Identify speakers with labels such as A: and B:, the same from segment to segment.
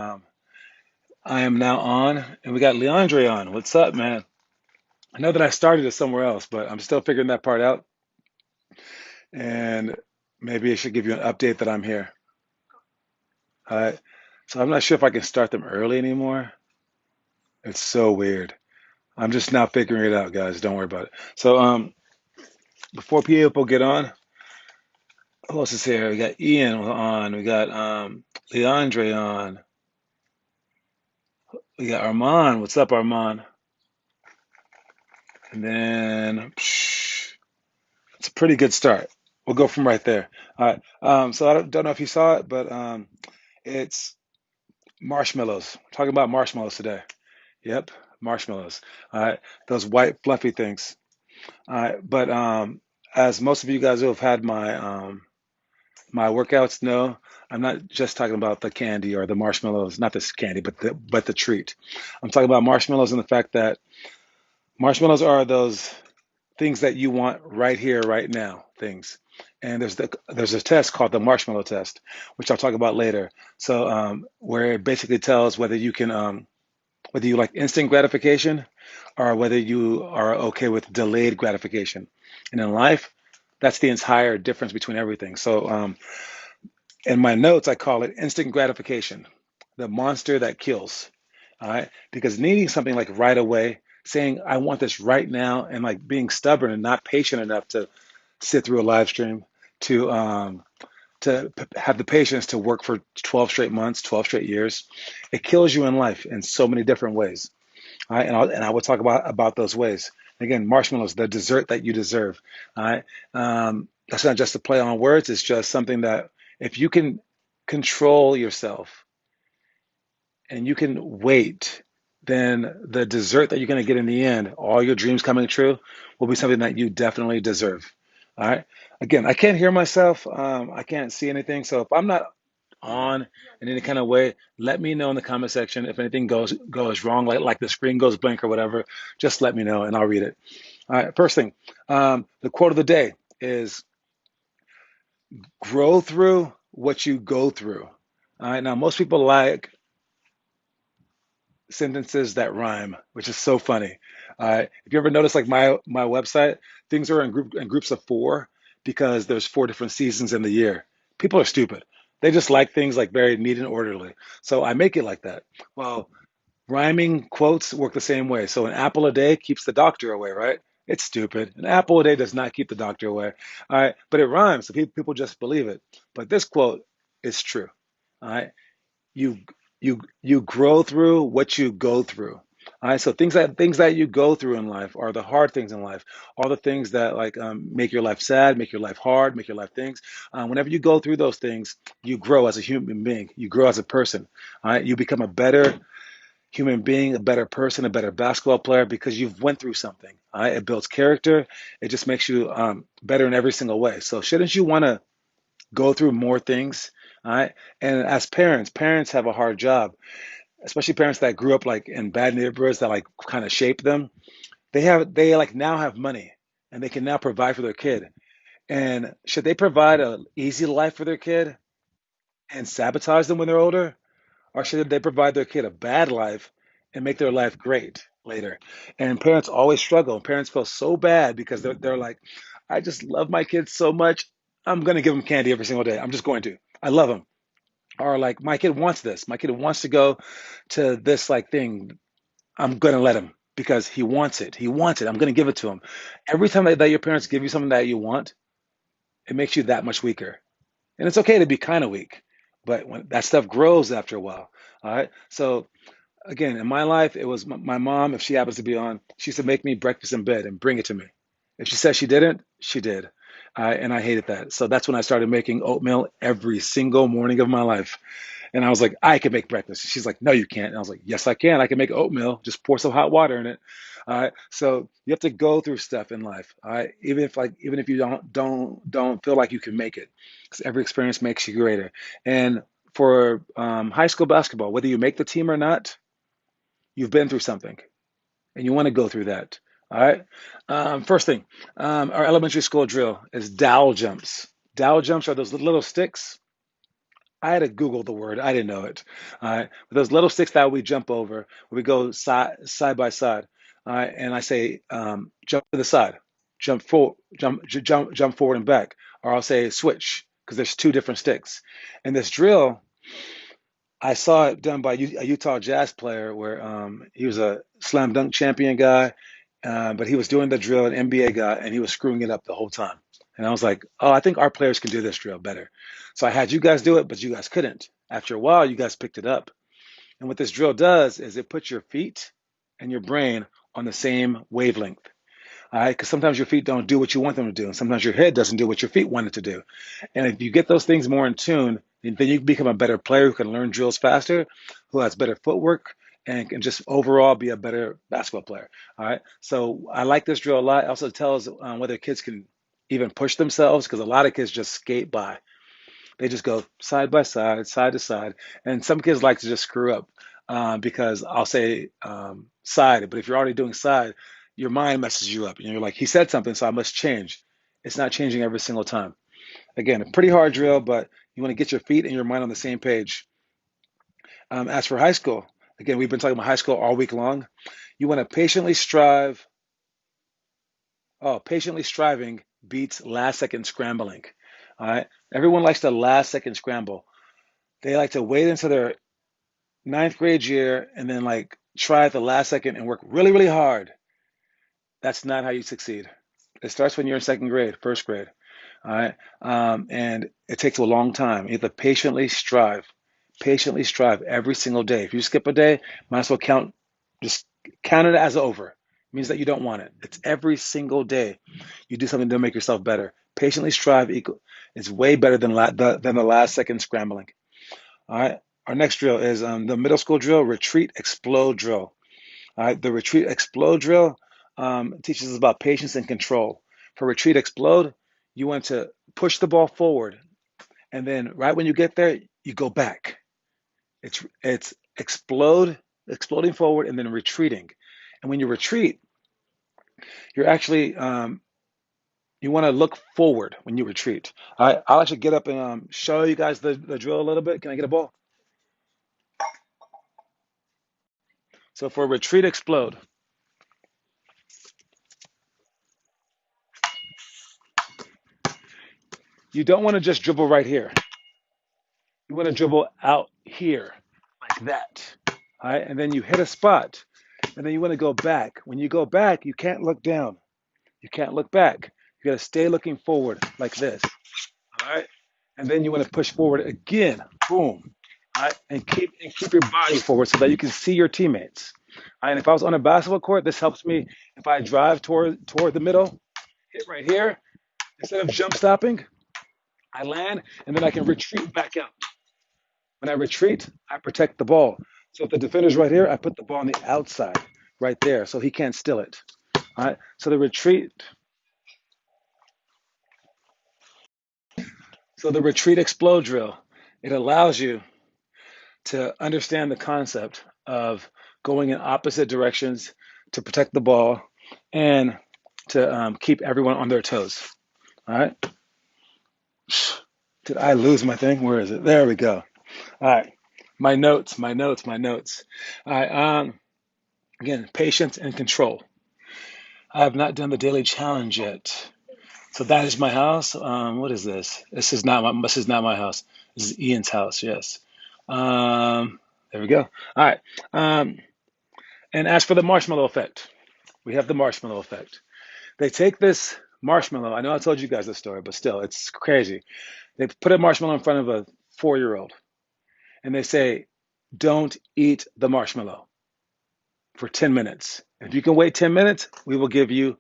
A: Um, I am now on, and we got Leandre on. What's up, man? I know that I started it somewhere else, but I'm still figuring that part out. And maybe I should give you an update that I'm here. All right. So I'm not sure if I can start them early anymore. It's so weird. I'm just now figuring it out, guys. Don't worry about it. So before people get on, who else is here? We got Ian on. We got Leandre on. We got Armand. What's up, Armand? And then it's a pretty good start. We'll go from right there. All right. So I don't know if you saw it, but it's marshmallows. We're talking about marshmallows today. Yep, marshmallows. All right. Those white fluffy things. All right. But as most of you guys who have had my workouts know, I'm not just talking about the candy or the marshmallows, not this candy, but the treat. I'm talking about marshmallows and the fact that marshmallows are those things that you want right here, right now, things. And there's a test called the Marshmallow Test, which I'll talk about later. So where it basically tells whether you can whether you like instant gratification or whether you are okay with delayed gratification. And in life, that's the entire difference between everything. So in my notes, I call it instant gratification, the monster that kills. All right. Because needing something like right away, saying, I want this right now, and like being stubborn and not patient enough to sit through a live stream, to have the patience to work for 12 straight months, 12 straight years, it kills you in life in so many different ways. All right. And I will talk about those ways. Again, marshmallows, the dessert that you deserve. All right. That's not just a play on words. It's just something that if you can control yourself and you can wait, then the dessert that you're going to get in the end, all your dreams coming true, will be something that you definitely deserve. All right. Again, I can't hear myself. I can't see anything. So if I'm not on in any kind of way, let me know in the comment section. If anything goes wrong, like the screen goes blank or whatever, just let me know and I'll read it. All right. First thing, the quote of the day is grow through what you go through. All right. Now, most people like sentences that rhyme, which is so funny. If you ever notice, like my website, things are in groups of four because there's four different seasons in the year. People are stupid. They just like things like very neat and orderly. So I make it like that. Well, rhyming quotes work the same way. So an apple a day keeps the doctor away, right? It's stupid. An apple a day does not keep the doctor away. All right, but it rhymes, so people just believe it. But this quote is true. All right, you you grow through what you go through. All right, so things that you go through in life are the hard things in life, all the things that like make your life sad, make your life hard, make your life things. Whenever you go through those things, you grow as a human being, you grow as a person. All right, you become a better human being, a better person, a better basketball player because you've went through something. All right, it builds character. It just makes you better in every single way. So shouldn't you want to go through more things? All right. And as parents have a hard job, especially parents that grew up like in bad neighborhoods that like kind of shape them. They like now have money and they can now provide for their kid. And should they provide a easy life for their kid and sabotage them when they're older? Or should they provide their kid a bad life and make their life great later? And parents always struggle. Parents feel so bad because they're like, I just love my kids so much. I'm going to give them candy every single day. I'm just going to. I love them. Or like, my kid wants this. My kid wants to go to this like thing. I'm going to let him because he wants it. He wants it. I'm going to give it to him. Every time that your parents give you something that you want, it makes you that much weaker. And it's okay to be kind of weak, but when that stuff grows after a while. All right. So again, in my life, it was my mom. If she happens to be on, she used to make me breakfast in bed and bring it to me. If she said she didn't, she did. And I hated that. So that's when I started making oatmeal every single morning of my life. And I was like, I can make breakfast. She's like, no, you can't. And I was like, yes, I can. I can make oatmeal. Just pour some hot water in it. All right. So you have to go through stuff in life. All right. Even if you don't feel like you can make it, because every experience makes you greater. And for high school basketball, whether you make the team or not, you've been through something, and you want to go through that. All right. First thing, our elementary school drill is dowel jumps. Dowel jumps are those little sticks. I had to Google the word. I didn't know it. All right. But those little sticks that we jump over, we go side by side. All right. And I say, jump to the side, jump forward and back. Or I'll say switch because there's two different sticks. And this drill, I saw it done by a Utah Jazz player where he was a slam dunk champion guy, but he was doing the drill, an NBA guy, and he was screwing it up the whole time. And I was like, oh, I think our players can do this drill better. So I had you guys do it, but you guys couldn't. After a while, you guys picked it up. And what this drill does is it puts your feet and your brain on the same wavelength. All right, because sometimes your feet don't do what you want them to do, and sometimes your head doesn't do what your feet want it to do. And if you get those things more in tune, then you become a better player who can learn drills faster, who has better footwork, and can just overall be a better basketball player. All right, so I like this drill a lot. It also tells whether kids can even push themselves, because a lot of kids just skate by. They just go side by side to side, and some kids like to just screw up because I'll say side, but if you're already doing side, your mind messes you up, and you're like, he said something, so I must change. It's not changing every single time. Again, a pretty hard drill, but you want to get your feet and your mind on the same page. As for high school, again, we've been talking about high school all week long. You want to patiently strive. Oh, patiently striving beats last second scrambling. All right. Everyone likes the last second scramble. They like to wait until their ninth grade year and then like try at the last second and work really, really hard. That's not how you succeed. It starts when you're in second grade, first grade. All right. And it takes a long time. You have to patiently strive every single day. If you skip a day, might as well just count it as over. It means that you don't want it. It's every single day you do something to make yourself better. Patiently strive is way better than the last second scrambling. All right. Our next drill is the middle school drill, retreat explode drill. All right. The retreat explode drill teaches us about patience and control. For retreat explode, you want to push the ball forward, and then right when you get there, you go back. It's exploding forward, and then retreating. And when you retreat, you're actually you want to look forward when you retreat. All right. I'll actually get up and show you guys the drill a little bit. Can I get a ball? So for retreat explode, you don't want to just dribble right here. You want to dribble out here like that. All right. And then you hit a spot. And then you want to go back. When you go back, you can't look down. You can't look back. You got to stay looking forward like this. All right. And then you want to push forward again. Boom. All right. And keep your body forward so that you can see your teammates. All right. And if I was on a basketball court, this helps me if I drive toward the middle, hit right here. Instead of jump stopping, I land and then I can retreat back out. When I retreat, I protect the ball. So if the defender's right here, I put the ball on the outside right there so he can't steal it. All right. So the retreat explode drill, it allows you to understand the concept of going in opposite directions to protect the ball and to keep everyone on their toes. All right. Did I lose my thing? Where is it? There we go. All right. My notes. All right. Again, patience and control. I have not done the daily challenge yet. So that is my house. What is this? This is not my house. This is Ian's house. Yes. There we go. All right. And as for the marshmallow effect, we have the marshmallow effect. They take this marshmallow. I know I told you guys this story, but still, it's crazy. They put a marshmallow in front of a 4-year-old, and they say, "Don't eat the marshmallow for 10 minutes. If you can wait 10 minutes, we will give you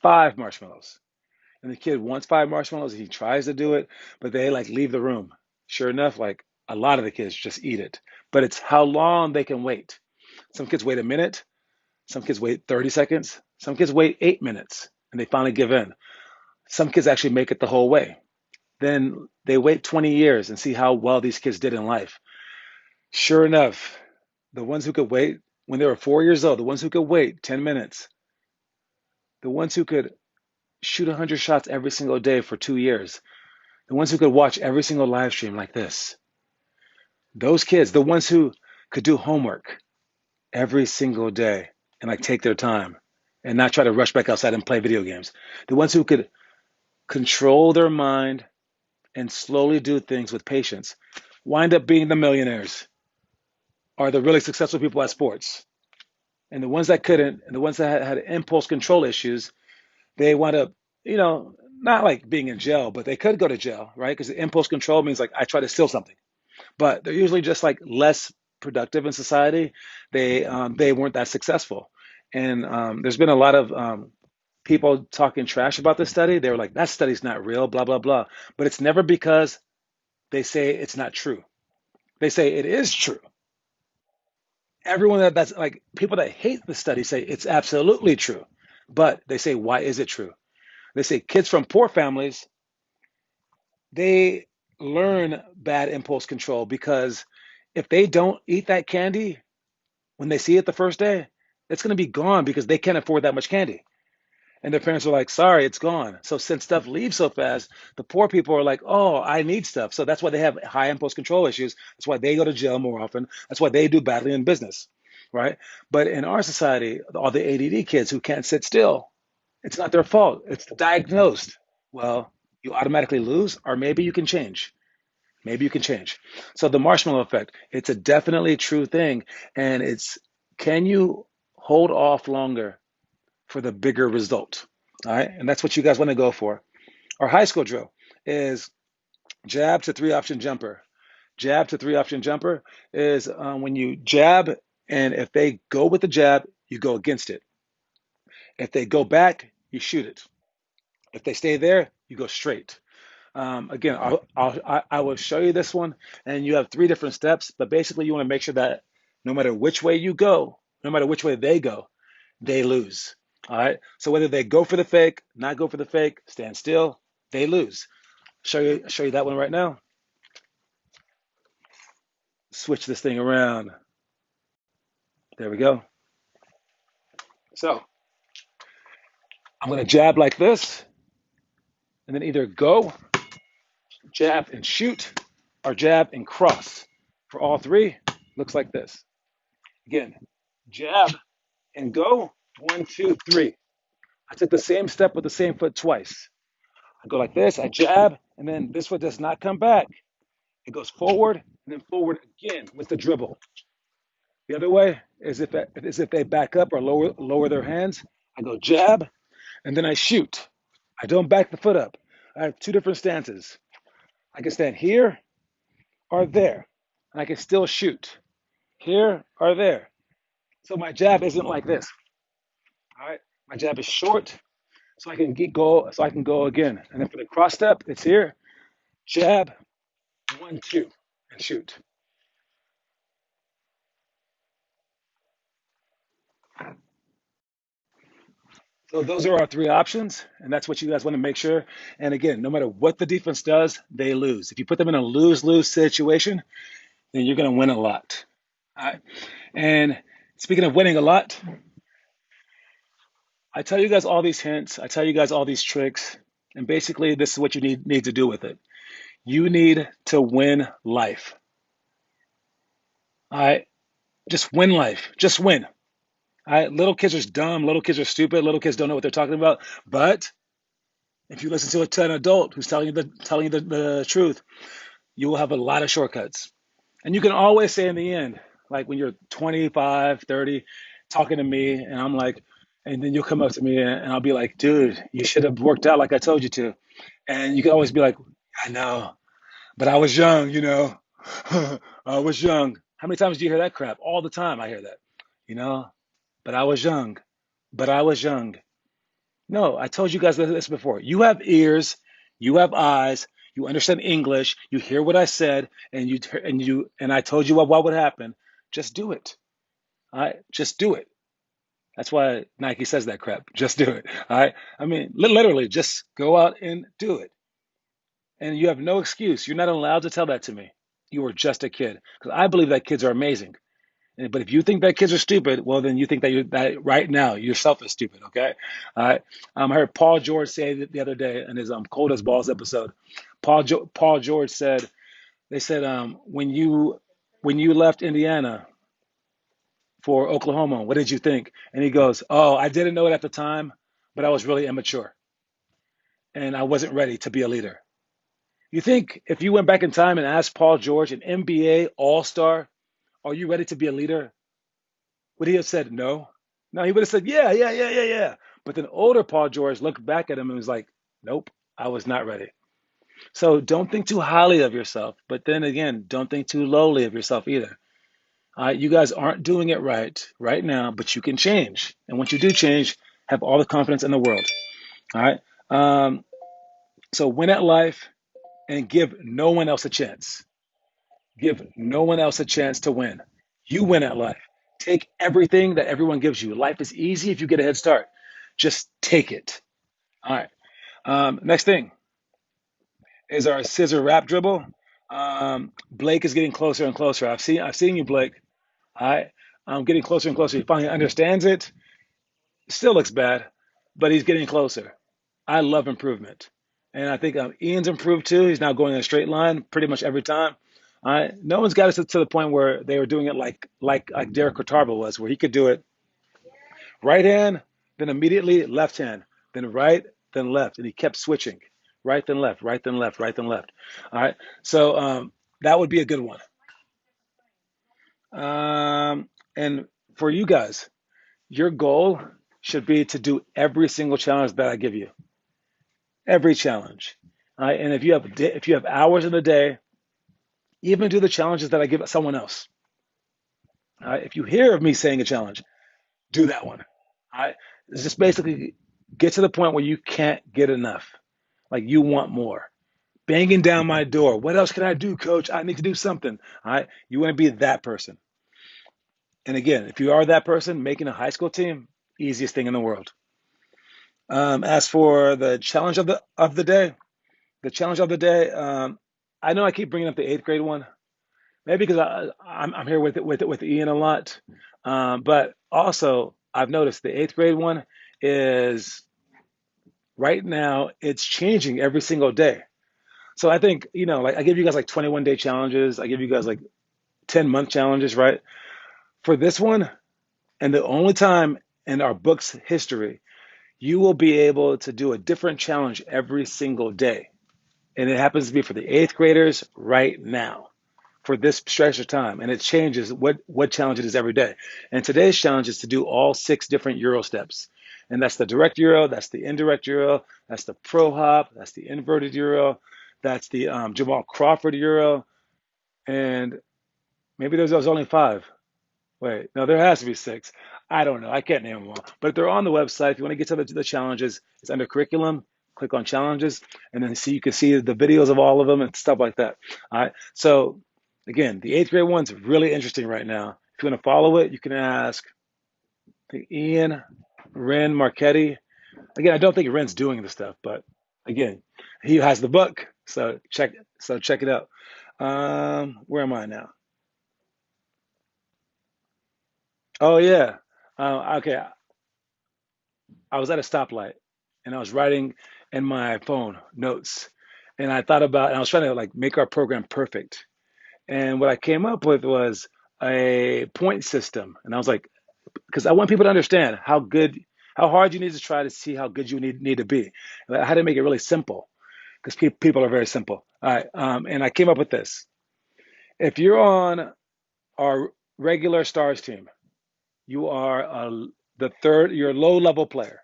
A: 5 marshmallows." And the kid wants 5 marshmallows. He tries to do it, but they like leave the room. Sure enough, like a lot of the kids just eat it. But it's how long they can wait. Some kids wait a minute. Some kids wait 30 seconds. Some kids wait 8 minutes and they finally give in. Some kids actually make it the whole way. Then they wait 20 years and see how well these kids did in life. Sure enough, the ones who could wait when they were 4 years old, the ones who could wait 10 minutes, the ones who could shoot 100 shots every single day for 2 years, the ones who could watch every single live stream like this, Those kids, the ones who could do homework every single day and like take their time and not try to rush back outside and play video games, the ones who could control their mind and slowly do things with patience, wind up being the millionaires, are the really successful people at sports. And the ones that couldn't, and the ones that had impulse control issues, they wind up, not like being in jail, but they could go to jail, right? Because the impulse control means like I try to steal something, but they're usually just like less productive in society. They weren't that successful, and there's been a lot of people talking trash about this study. They were like, that study's not real, blah blah blah. But it's never because they say it's not true. They say it is true. Everyone that's like people that hate the study say it's absolutely true, but they say why is it true? They say kids from poor families, they learn bad impulse control because if they don't eat that candy when they see it the first day, it's going to be gone because they can't afford that much candy. And their parents are like, sorry, it's gone. So since stuff leaves so fast, the poor people are like, oh, I need stuff. So that's why they have high impulse control issues. That's why they go to jail more often. That's why they do badly in business, right? But in our society, all the ADD kids who can't sit still, it's not their fault. It's diagnosed. Well, you automatically lose, or maybe you can change. Maybe you can change. So the marshmallow effect, it's a definitely true thing. And it's, can you hold off longer for the bigger result? All right. And that's what you guys want to go for. Our high school drill is jab to three option jumper. Jab to three option jumper is when you jab, and if they go with the jab, you go against it. If they go back, you shoot it. If they stay there, you go straight. Again, I will show you this one, and you have three different steps, but basically you want to make sure that no matter which way you go, no matter which way they go, they lose. All right. So whether they go for the fake, not go for the fake, stand still, they lose. Show you that one right now. Switch this thing around. There we go. So I'm going to jab like this, and then either go, jab and shoot, or jab and cross. For all three, looks like this. Again, jab and go. One, two, three. I took the same step with the same foot twice. I go like this, I jab, and then this foot does not come back. It goes forward and then forward again with the dribble. The other way is if they back up or lower their hands. I go jab and then I shoot. I don't back the foot up. I have two different stances. I can stand here or there, and I can still shoot here or there. So my jab isn't like this. All right, my jab is short, so I can go again. And then for the cross step, it's here, jab, one, two, and shoot. So those are our three options, and that's what you guys want to make sure. And again, no matter what the defense does, they lose. If you put them in a lose-lose situation, then you're going to win a lot. All right. And speaking of winning a lot, I tell you guys all these hints, I tell you guys all these tricks, and basically this is what you need to do with it. You need to win life. All right. Just win life. Just win. All right. Little kids are dumb. Little kids are stupid. Little kids don't know what they're talking about. But if you listen to an adult who's telling you the truth, you will have a lot of shortcuts. And you can always say in the end, like when you're 25, 30, talking to me, and I'm like, and then you'll come up to me and I'll be like, dude, you should have worked out like I told you to. And you can always be like, I know, but I was young. I was young. How many times do you hear that crap? All the time I hear that, you know, but I was young, but I was young. No, I told you guys this before. You have ears, you have eyes, you understand English, you hear what I said, and I told you what would happen. Just do it. All right, just do it. That's why Nike says that crap. Just do it. All right. I mean, literally, just go out and do it. And you have no excuse. You're not allowed to tell that to me. You were just a kid. Because I believe that kids are amazing. But if you think that kids are stupid, well, then you think that right now yourself is stupid. Okay. All right. I heard Paul George say that the other day in his Cold as Balls episode. Paul George said, they said when you when you left Indiana for Oklahoma, what did you think? And he goes, oh, I didn't know it at the time, but I was really immature and I wasn't ready to be a leader. You think if you went back in time and asked Paul George, an NBA All-Star, are you ready to be a leader? Would he have said no? No, he would have said, yeah, yeah, yeah, yeah, yeah. But then older Paul George looked back at him and was like, nope, I was not ready. So don't think too highly of yourself. But then again, don't think too lowly of yourself either. You guys aren't doing it right now, but you can change. And once you do change, have all the confidence in the world. All right. Um, so win at life and give no one else a chance. Give no one else a chance to win. You win at life. Take everything that everyone gives you. Life is easy if you get a head start. Just take it. All right. Next thing is our scissor wrap dribble. Blake is getting closer and closer. I've seen you, Blake. All right. Getting closer and closer. He finally understands it. Still looks bad, but he's getting closer. I love improvement. And I think Ian's improved too. He's now going in a straight line pretty much every time. No one's got us to the point where they were doing it like Derek Cotarbo was, where he could do it right hand, then immediately left hand, then right, then left, and he kept switching, right then left, right then left, right then left. All right, so that would be a good one. And for you guys, your goal should be to do every single challenge that I give you, every challenge. All right, and if you have hours in the day, even do the challenges that I give someone else. All right, if you hear of me saying a challenge, do that one. All right, it's just basically get to the point where you can't get enough, like you want more. Banging down my door. What else can I do, coach? I need to do something. All right, you want to be that person. And again, if you are that person, making a high school team, easiest thing in the world. As for the challenge of the day, the challenge of the day, I know I keep bringing up the eighth grade one, maybe because I'm here with Ian a lot, but also I've noticed the eighth grade one is right now it's changing every single day. So I think like I give you guys like 21-day challenges, I give you guys like 10-month challenges, right? For this one, and the only time in our book's history, you will be able to do a different challenge every single day. And it happens to be for the eighth graders right now for this stretch of time. And it changes what challenge it is every day. And today's challenge is to do all 6 different Euro steps. And that's the direct Euro, that's the indirect Euro, that's the pro hop, that's the inverted Euro, that's the Jamal Crawford Euro. And maybe there's only 5. Wait, no, there has to be 6. I don't know. I can't name them all. But they're on the website. If you want to get to the challenges, it's under curriculum. Click on challenges, and then you can see the videos of all of them and stuff like that. All right. So again, the eighth grade one's really interesting right now. If you want to follow it, you can ask Ian, Ren Marchetti. Again, I don't think Ren's doing the stuff, but again, he has the book. So check it out. Where am I now? Oh yeah. Okay. I was at a stoplight and I was writing in my phone notes, and I was trying to like make our program perfect. And what I came up with was a point system. And I was like, because I want people to understand how hard you need to try to see how good you need to be. And I had to make it really simple because people are very simple. All right. And I came up with this. If you're on our regular stars team, you are you're a low level player.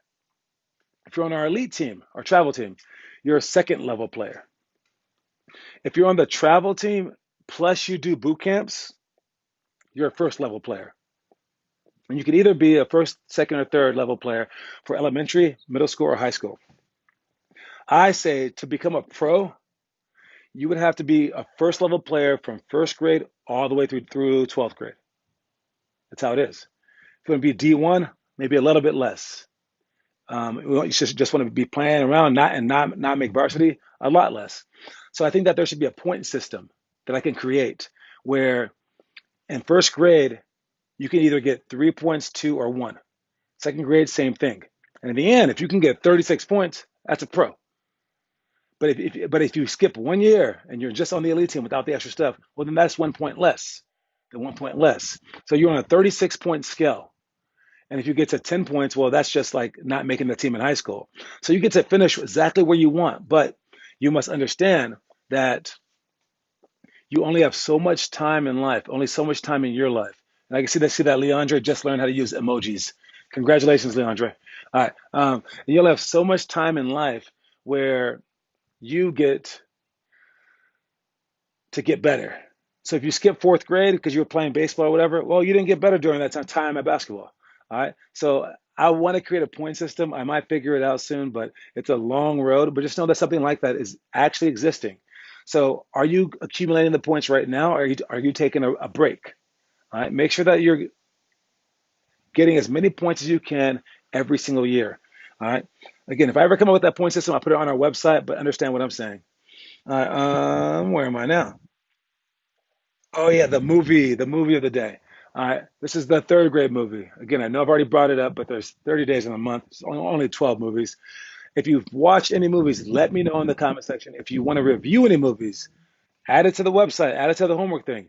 A: If you're on our elite team, our travel team, you're a second level player. If you're on the travel team, plus you do boot camps, you're a first level player. And you can either be a first, second, or third level player for elementary, middle school, or high school. I say to become a pro, you would have to be a first level player from first grade all the way through 12th grade. That's how it is. If you want to be D1, maybe a little bit less. You just want to be playing around, not make varsity, a lot less. So I think that there should be a point system that I can create where in first grade you can either get 3 points, 2, or 1. Second grade, same thing. And in the end, if you can get 36 points, that's a pro. But if you skip 1 year and you're just on the elite team without the extra stuff, well then that's 1 point less. than 1 point less. So you're on a 36-point scale. And if you get to 10 points, well, that's just like not making the team in high school. So you get to finish exactly where you want, but you must understand that you only have so much time in life, only so much time in your life. And I can see that Leandra just learned how to use emojis. Congratulations, Leandra. All right. You'll have so much time in life where you get to get better. So if you skip fourth grade because you were playing baseball or whatever, well, you didn't get better during that time at basketball. All right. So I want to create a point system. I might figure it out soon, but it's a long road. But just know that something like that is actually existing. So are you accumulating the points right now? Or are you taking a break? All right. Make sure that you're getting as many points as you can every single year. All right. Again, if I ever come up with that point system, I'll put it on our website, but understand what I'm saying. All right. Where am I now? Oh yeah, the movie of the day. All right, this is the third grade movie. Again, I know I've already brought it up, but there's 30 days in a month. It's only 12 movies. If you've watched any movies, let me know in the comment section. If you want to review any movies, add it to the website, add it to the homework thing.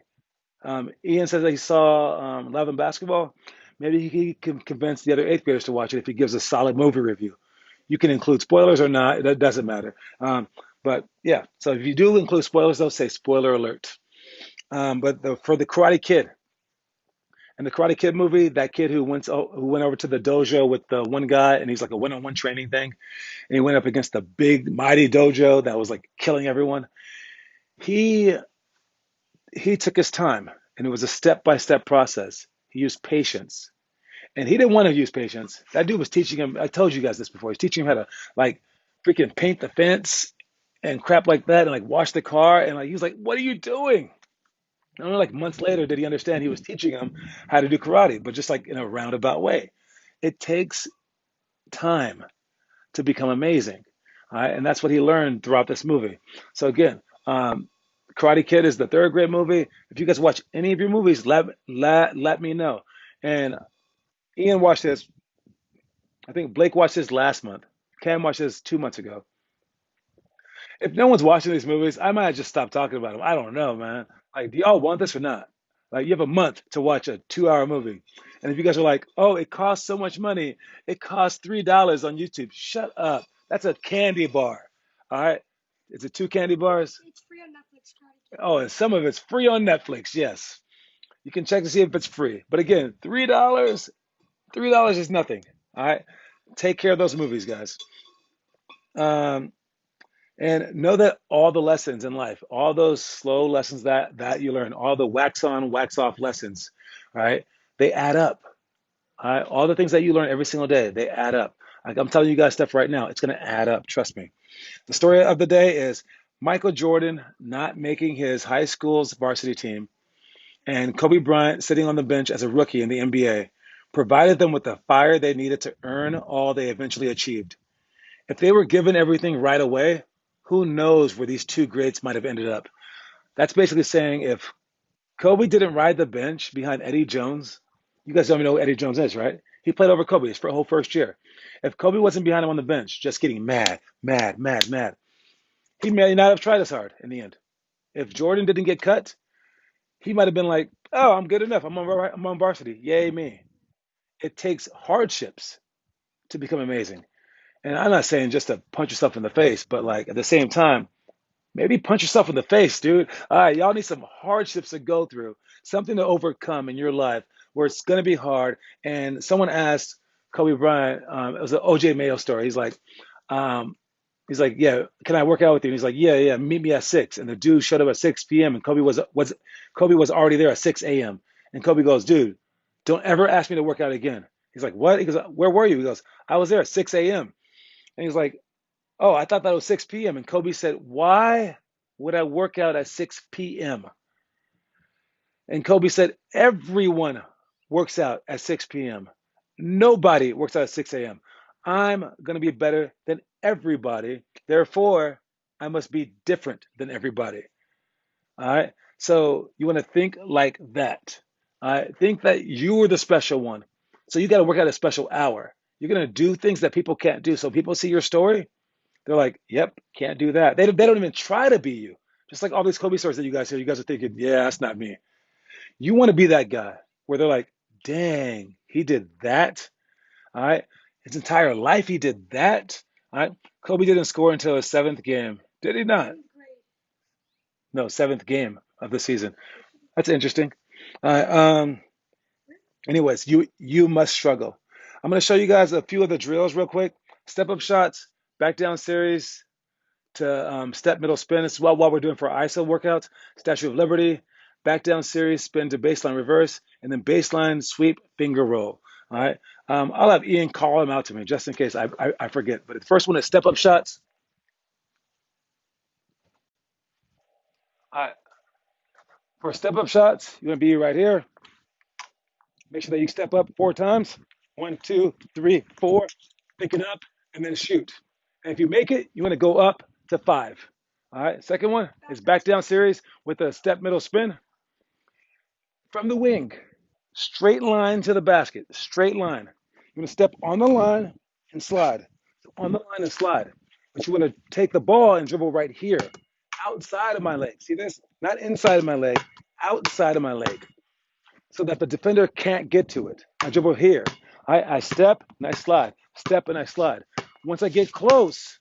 A: Ian says that he saw Love and Basketball. Maybe he can convince the other eighth graders to watch it if he gives a solid movie review. You can include spoilers or not, it doesn't matter. But yeah, so if you do include spoilers, they'll say spoiler alert. For the Karate Kid and the Karate Kid movie, that kid who went over to the dojo with the one guy, and he's like a one-on-one training thing, and he went up against the big mighty dojo that was like killing everyone. He he took his time, and it was a step-by-step process. He used patience, and he didn't want to use patience. That dude was teaching him. I told you guys this before. He's teaching him how to like freaking paint the fence and crap like that, and like wash the car, and like he was like, "What are you doing?" And only like months later did he understand he was teaching him how to do karate, but just like in a roundabout way. It takes time to become amazing. All right? And that's what he learned throughout this movie. So again, Karate Kid is the third grade movie. If you guys watch any of your movies, let me know. And Ian watched this. I think Blake watched this last month. Cam watched this 2 months ago. If no one's watching these movies, I might just stop talking about them. I don't know, man. Like, do y'all want this or not? Like, you have a month to watch a 2-hour movie. And if you guys are like, oh, it costs so much money, it costs $3 on YouTube. Shut up. That's a candy bar. All right. Is it two candy bars? Oh, and some of it's free on Netflix. Yes. You can check to see if it's free. But again, $3 is nothing. All right. Take care of those movies, guys. Um, And know that all the lessons in life, all those slow lessons that you learn, all the wax on, wax off lessons, right? They add up. All right? All the things that you learn every single day, they add up. Like I'm telling you guys stuff right now, it's going to add up. Trust me. The story of the day is Michael Jordan not making his high school's varsity team and Kobe Bryant sitting on the bench as a rookie in the NBA provided them with the fire they needed to earn all they eventually achieved. If they were given everything right away, who knows where these two greats might have ended up? That's basically saying if Kobe didn't ride the bench behind Eddie Jones, you guys don't even know who Eddie Jones is, right? He played over Kobe his whole first year. If Kobe wasn't behind him on the bench, just getting mad, mad, mad, mad, he may not have tried as hard in the end. If Jordan didn't get cut, he might have been like, "Oh, I'm good enough. I'm on varsity. Yay me!" It takes hardships to become amazing. And I'm not saying just to punch yourself in the face, but like at the same time, maybe punch yourself in the face, dude. All right, y'all need some hardships to go through, something to overcome in your life where it's going to be hard. And someone asked Kobe Bryant, it was an OJ Mayo story. Um, yeah, can I work out with you? And he's like, yeah, yeah, meet me at 6. And the dude showed up at 6 p.m. and Kobe was already there at 6 a.m. And Kobe goes, dude, don't ever ask me to work out again. He's like, what? He goes, where were you? He goes, I was there at 6 a.m. And he's like, oh, I thought that was 6 p.m. And Kobe said, why would I work out at 6 p.m.? And Kobe said, everyone works out at 6 p.m. Nobody works out at 6 a.m. I'm going to be better than everybody. Therefore, I must be different than everybody. All right. So you want to think like that. All right. Think that you are the special one. So you got to work out a special hour. You're going to do things that people can't do. So people see your story, they're like, yep, can't do that. They don't even try to be you. Just like all these Kobe stories that you guys hear, you guys are thinking, yeah, that's not me. You want to be that guy where they're like, dang, he did that. All right. His entire life he did that. All right. Kobe didn't score until his seventh game. Did he not? No, seventh game of the season. That's interesting. Uh, um, anyways, you must struggle. I'm going to show you guys a few of the drills real quick. Step up shots, back down series to step middle spin. This is what we're doing for our ISO workouts. Statue of Liberty, back down series, spin to baseline reverse, and then baseline sweep finger roll. All right. I'll have Ian call them out to me just in case I forget. But the first one is step up shots. All right. For step up shots, you're going to be right here. Make sure that you step up 4 times. 1, 2, 3, 4. Pick it up and then shoot. And if you make it, you want to go up to 5. All right. Second one is back down series with a step middle spin from the wing. Straight line to the basket. Straight line. You're going to step on the line and slide. So on the line and slide. But you want to take the ball and dribble right here, outside of my leg. See this? Not inside of my leg, outside of my leg, so that the defender can't get to it. I dribble here. I step and I slide. Step and I slide. Once I get close,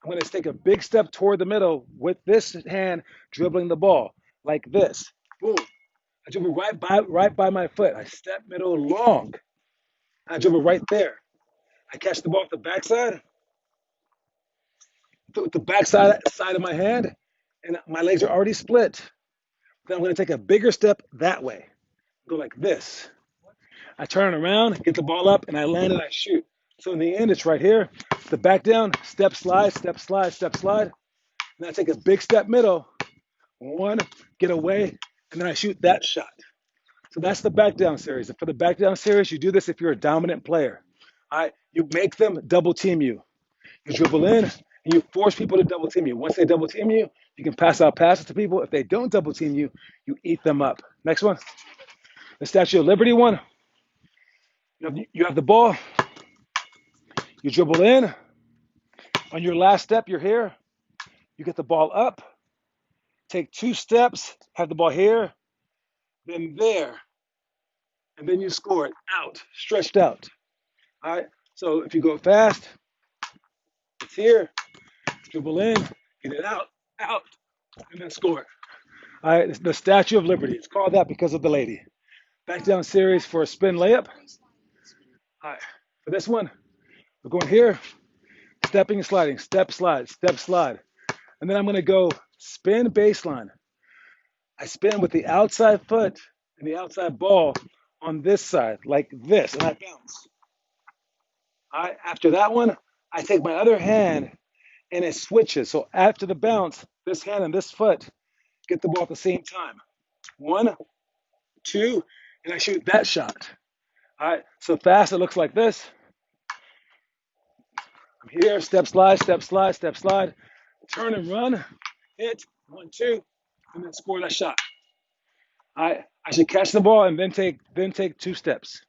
A: I'm going to take a big step toward the middle with this hand dribbling the ball like this. Boom. I dribble right by my foot. I step middle long. I dribble right there. I catch the ball with the backside, with the backside side of my hand, and my legs are already split. Then I'm going to take a bigger step that way. Go like this. I turn around, get the ball up, and I land and I shoot. So in the end, it's right here. The back down, step slide, step slide, step slide. And I take a big step middle. One, get away, and then I shoot that shot. So that's the back down series. And for the back down series, you do this if you're a dominant player. All right, you make them double team you. You dribble in and you force people to double team you. Once they double team you, you can pass out passes to people. If they don't double team you, you eat them up. Next one, the Statue of Liberty one. You have the ball. You dribble in. On your last step, you're here. You get the ball up. Take 2 steps. Have the ball here. Then there. And then you score it out, stretched out. All right. So if you go fast, it's here. Dribble in, get it out, and then score it. All right. It's the Statue of Liberty. It's called that because of the lady. Back down series for a spin layup. All right. For this one, we're going here. Stepping and sliding. Step, slide, step, slide. And then I'm going to go spin baseline. I spin with the outside foot and the outside ball on this side, like this, and I bounce. All right. After that one, I take my other hand and it switches. So after the bounce, this hand and this foot get the ball at the same time. 1, 2, and I shoot that shot. All right. So fast, it looks like this. I'm here, step, slide, step, slide, step, slide. Turn and run, hit, 1, 2, and then score that shot. I should catch the ball and then take 2 steps.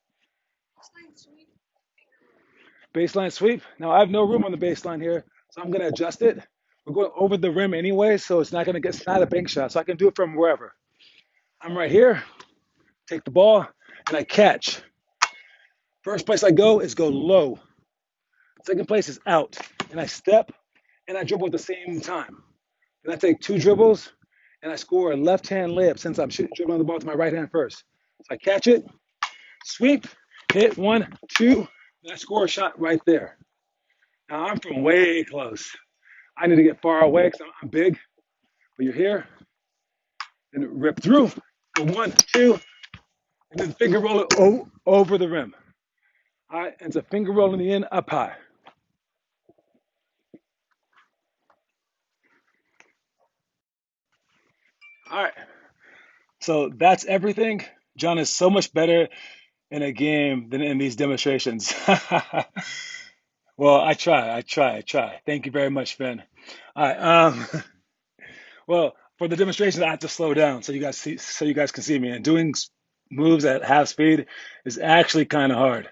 A: Baseline sweep. Now I have no room on the baseline here, so I'm gonna adjust it. We're going over the rim anyway, so it's not a bank shot, so I can do it from wherever. I'm right here, take the ball, and I catch. First place I go is go low. Second place is out, and I step and I dribble at the same time. Then I take 2 dribbles and I score a left-hand layup since I'm dribbling the ball to my right hand first. So I catch it, sweep, hit 1, 2, and I score a shot right there. Now I'm from way close. I need to get far away because I'm big, but you're here. And rip through, go 1, 2, and then finger roll it over the rim. All right, and it's a finger roll in the end, up high. All right, so that's everything. John is so much better in a game than in these demonstrations. Well, I try. Thank you very much, Ben. All right. Well, for the demonstration, I have to slow down so you guys can see me. And doing moves at half speed is actually kind of hard.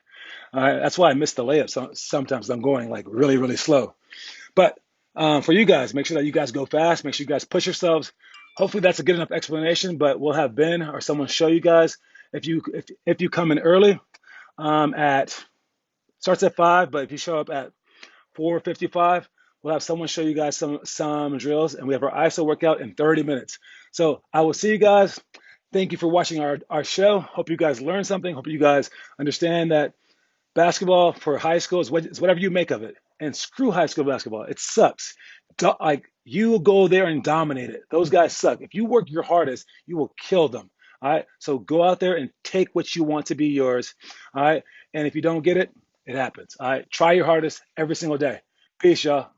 A: That's why I miss the layup. Sometimes I'm going like really slow. But for you guys, make sure that you guys go fast. Make sure you guys push yourselves. Hopefully that's a good enough explanation, but we'll have Ben or someone show you guys. If you come in early, at starts at 5, but if you show up at 4:55, we'll have someone show you guys some drills, and we have our ISO workout in 30 minutes. So I will see you guys. Thank you for watching our show. Hope you guys learned something. Hope you guys understand that basketball for high school is whatever you make of it. And screw high school basketball. It sucks. Like, you will go there and dominate it. Those guys suck. If you work your hardest, you will kill them. All right. So go out there and take what you want to be yours. All right. And if you don't get it, it happens. All right. Try your hardest every single day. Peace, y'all.